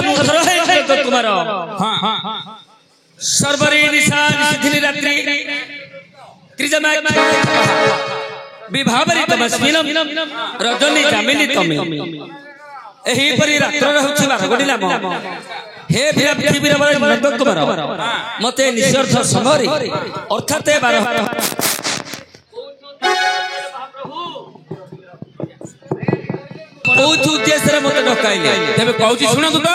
पत्थर है तो तुम्हारा सर्वरी निशान सिद्धि रात्रि त्रिजमा विभावरी तमस्मिनम रजनी जामिनी तमे एही परि रात्र रहउछि 12 गोटी नाम हे पृथ्वीर बर नंद कुमार मते निस्वार्थ समरी अर्थात 12 बहुत उद्देश्य मत डकाइले तबे कहूची सुन तू तो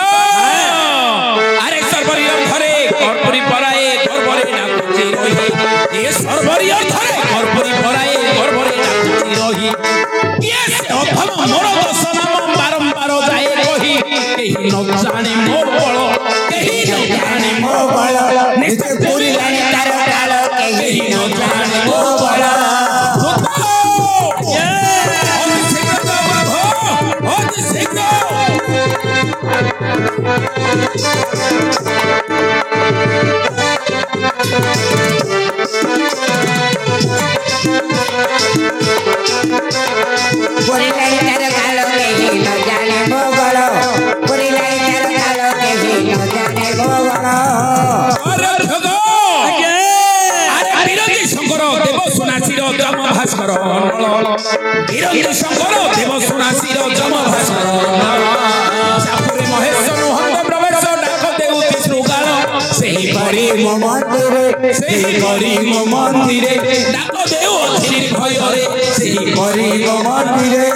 अरे सर्वरियर धरे कर्पूरी पराए गर्भरे नाकुची रही ए सर्वरियर धरे कर्पूरी पराए गर्भरे नाकुची रही ये अधम मोर दर्शन बारंबार जाए कही केही न जाने मोर बळ केही न जाने मोर बळ नित्य पूरी लानी तार काल केही न जाने मोर बळ मंदिरे डाक देव अधीर भयरे से मंदिरे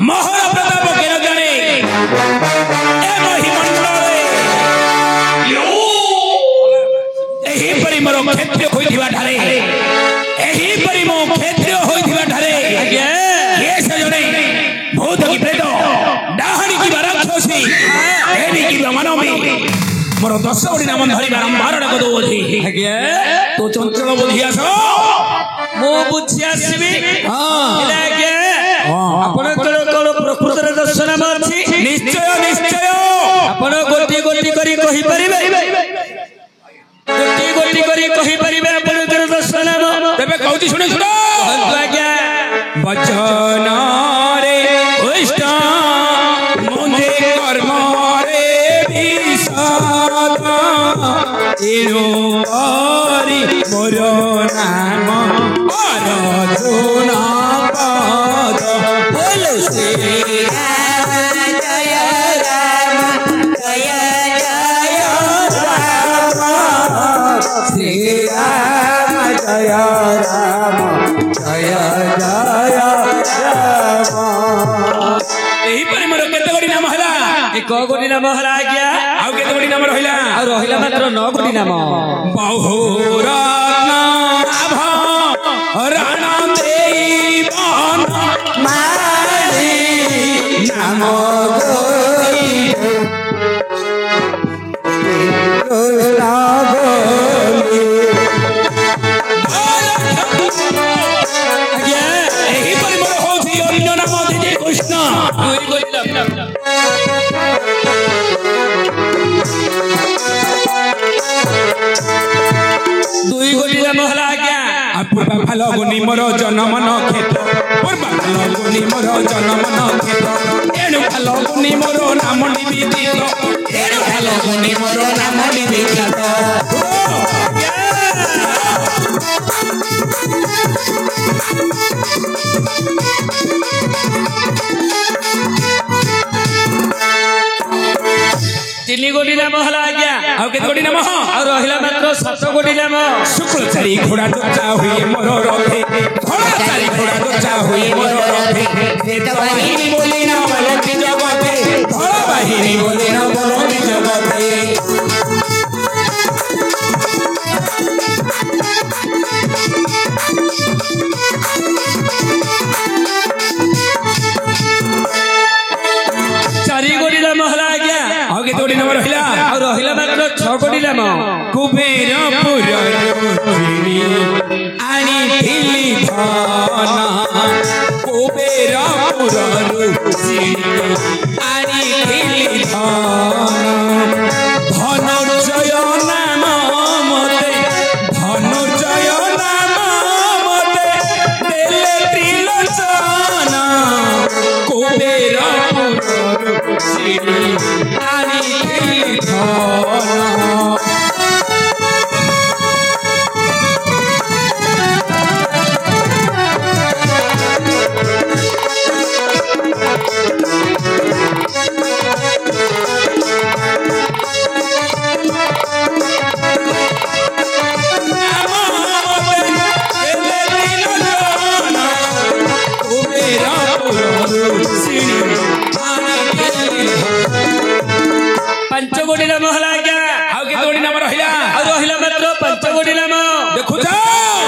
महाप्रताप केन जाने ए महिमंडले एही परि मोर क्षेत्र होइथिबा ठारे एही परि मो क्षेत्र होइथिबा ठारे ये से जने भूत की प्रेत डाहणी की राक्षसी एनी की मानवी मोर 10 गोटी नाम धरि बारंबार डाक दोछि तो चंचल बुद्धि आस मो बुद्धि आसीबी आपण प्रकृत दर्शन निश्चय निश्चय आपण गोटी गोटी करी कहि परिबे गोटी गोटी करी कहि परिबे आपण दर्शन तबे कहूची सुने सुनो आज्ञा वचन रे इष्ट मुझे कर्म रे विषाद एरो हरि मोर नाम अर्जुन पद बोल श्री राम जय राम जय जय राम श्री राम जय राम जय जय राम एही परि मोर केते गोटी नाम हला ए क गोटी नाम हला आज्ञा आ केते गोटी नाम रहिला आ रहिला मात्र 9 गोटी नाम बहुरत्न आभ राणा देई बन मारी नाम गोई गोली आज्ञा एही परि मोर होछि अन्य नाम जे कृष्ण दुई गोटी नाम हला आज्ञा पूर्वा फाल्गुनी मोर जन्म नक्षत्र पूर्वा फाल्गुनी मोर जन्म नक्षत्र एणु फाल्गुनी मोर नाम निवेदित एणु फाल्गुनी मोर नाम निवेदित तीन गोटी नाम हला आज्ञा आ केते गोटी नाम आ रहिला मात्र 7 गोटी नाम शुक्ल चारी घोड़ा दचा हुए मोर रथे घोड़ा चारी घोड़ा दचा हुए मोर रथे श्वेत वाहिनी बोली ना बोलती जगते घोड़ा वाहिनी बोली ना बोलती जगते कुबेरपुर आनी धन कुबेरपुर आनी धन धनुजय नाम मते धनुजय नाम मते देले त्रिलोचन कुबेरपुर आनी धन पंचकोटी नाम हला क्या आगे तोड़ी नाम रहिला और रहिला मात्र पंचकोटी नाम देखु जा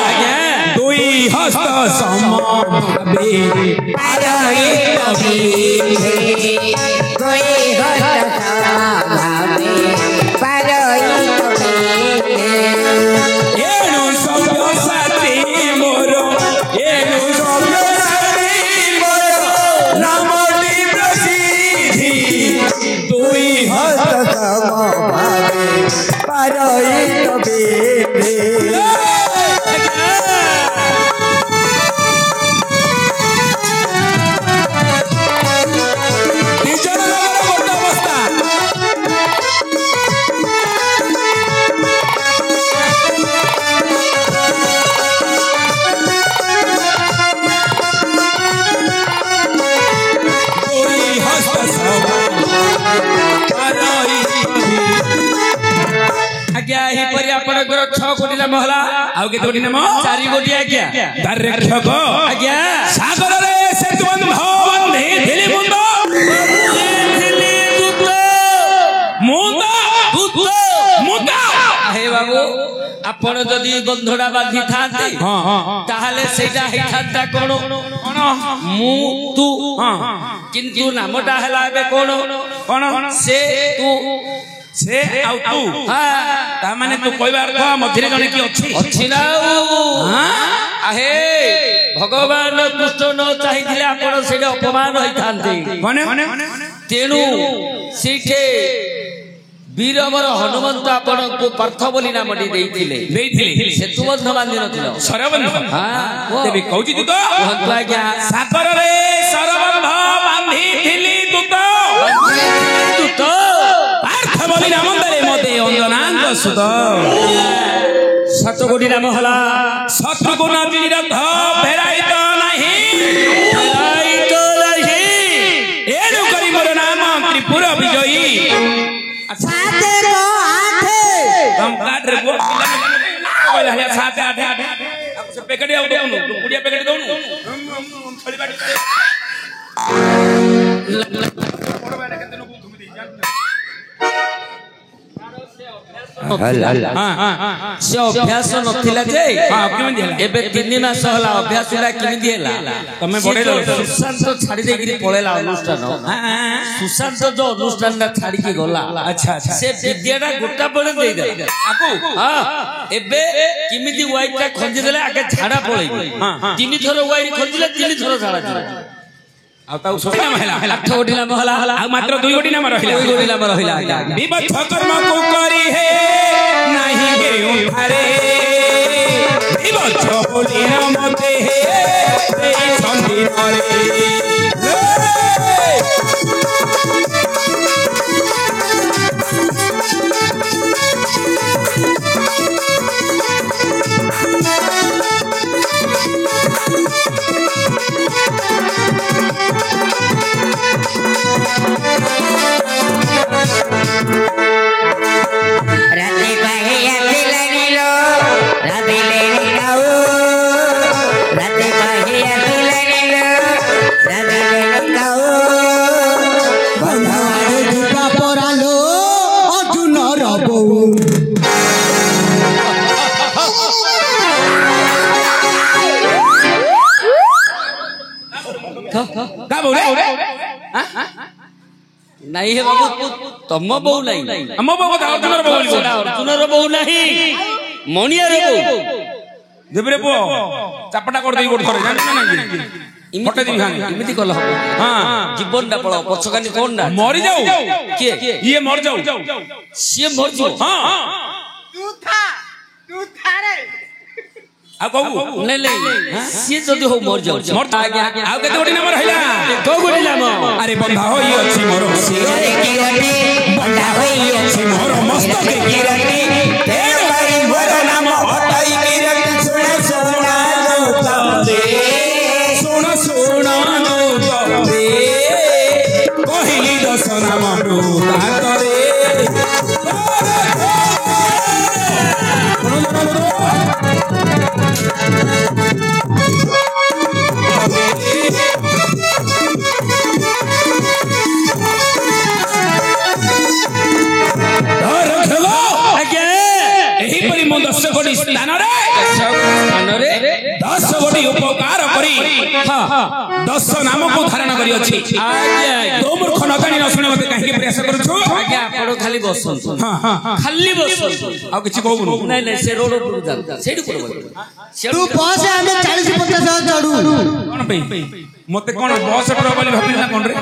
आज्ञा दुई हस्त समभावे आरही कवि कोई हस्त समभावे पारही कवि एनु सभ्य साथी मोर एनु सभ्य साथी मोर नामटी प्रसिद्धि दुई हस्त समभावे पारही कवि आज्ञा ही परि आपनकर 6 कोटी नाम हला आउ के तोड़ी नाम 4 कोटी आज्ञा दारक्षक आज्ञा सागर रे सेतु बंधु बंधे दिली मुंद हे बाबू आपण जदि बंधुडा बांधी थांती ताहाले सेटा हिथांता कोन मु तू किंतु नामटा हला बे कोन से तू से आउ तू हां ता माने तू कहबार अर्थ मझिरे जने की अछि ना आहे भगवान कृष्ण न चाहिथिले आपण सेटा अपमान होइथांती माने तेनु सीठे वीरवर हनुमंत आपण को पार्थ बोली नामटी देइथिले सेतु बंध बांधी नथिलो सरबंध हां देबी कहूची तू तो कहत आज्ञा सागर रे सरबंध बांधी थिली तू तो पार्थ बोली नाम दरे मते अंजनांग सुत 7 कोटी नाम हला शत्रुघ्न विरध फेराई तो नहीं एनु करी मोर नाम त्रिपुर विजयी साते को आठे हम काट रे गो कहला है 7 8 8 से पैकेट आउ दोनु गुड़िया पैकेट दोनु छड़ी बाटी बड़ बाटा केते नो घुमी दी जान से अभ्यास नथिला जे हां केमन दिला एबे 3 मास हला अभ्यास ला किनि दिला तमे बडे दो सुशांत छाड़ी दे गिरी पळेला अनुष्ठान सुशांत जो अनुष्ठान ना छाड़ी के गला अच्छा अच्छा से विद्याटा गोटा पळे दे दे आकू हां एबे किमिति वाइट टा खंजी देले आगे झाड़ा पळेई 3 थर वाइट खंजीले 3 थर झाड़ा झाड़ा आ ताऊ सोटी नाम हैला 8 कोटी नाम हला हला आ मात्र 2 कोटी नाम रहिला 2 कोटी नाम रहिला विपथ कर्म को करी है नहीं के उठारे विपथ बोली नाम ते है ते संधि रे राते पहिया दिलनी लो राते लेनी गाओ राते पहिया दिलनी लो राते लेनी गाओ बंधवारे झुका परालो अर्जुन रबो का बोले नहीं है बाबू तम बहु नहीं ଆମ ବୋଉ କଥା ଅର୍ଜୁନର ବୋଉ ବୋଲି କହୁଛି। अर्जुनर बहु नहीं मणियार बहु ଦେବରେ ପୁଅ ଚାପଟା କରିଦେଇ ଗୋଟେ ଥରେ ଜାଣିଛ ନା ନାଇଁ ଫଟେଇ ଦେବି ଖାଲି ଏମିତି କଲ ହବ ହଁ ଜୀବନଟା ପଳ ପଛକାନି କୋଣ ନା ମରିଯାଉ କିଏ ଇଏ ମରିଯାଉ ସିଏ ମରିଯିବ ହଁ ଆଉ କହୁ ନାଇଁ ନାଇଁ ସିଏ ଯଦି ହଉ ମରିଯାଉଛି ଆଉ କେତେ ଗୋଟି ନାମ ରହିଲା କୋଉ ଗୋଟି ନାମ ଆରେ ବନ୍ଧା ହୋଇ ଅଛି ମୋର ଶିରରେ କିରଟି ବନ୍ଧା ହୋଇ ଅଛି ମୋର ମସ୍ତକେ କିରଟି ତେଣୁ କରି ମୋର ନାମ ହଟାଇ କିରଟି ଶୁଣ ଶୁଣ ତମେ ଶୁଣ ଶୁଣ ତମେ କହିଲି ଦଶ ନାମ ତାତରେ ଏହିପରି ମୁଁ 10 ଗୋଟି ସ୍ଥାନରେ 10 ଗୋଟି ଉପକାର କରି 10 ନାମକୁ ଧାରଣ କରିଅଛି। ତୋ ମୂର୍ଖ ନ ଜାଣି ନ ଶୁଣି ମତେ କାହିଁକି ପ୍ରୟାସ କରୁଛୁ? ଆଜ୍ଞା ଆପଣ ଖାଲି ବସନ୍ତୁ ଖାଲି ବସନ୍ତୁ ଆଉ କିଛି କହୁନୁ? ନାଇଁ ନାଇଁ ସେ ରୋଡ ଉପରକୁ ଯାଆନ୍ତୁ ସେଇଠୁ ପଡିବ ତୁ ବସ ଆମେ 40-50 ଚଢୁ କଣ ପାଇଁ ମତେ କଣ ବସ୍ ଡ୍ର ବୋଲି ଭାବିଲ ନା କଣ ରେ?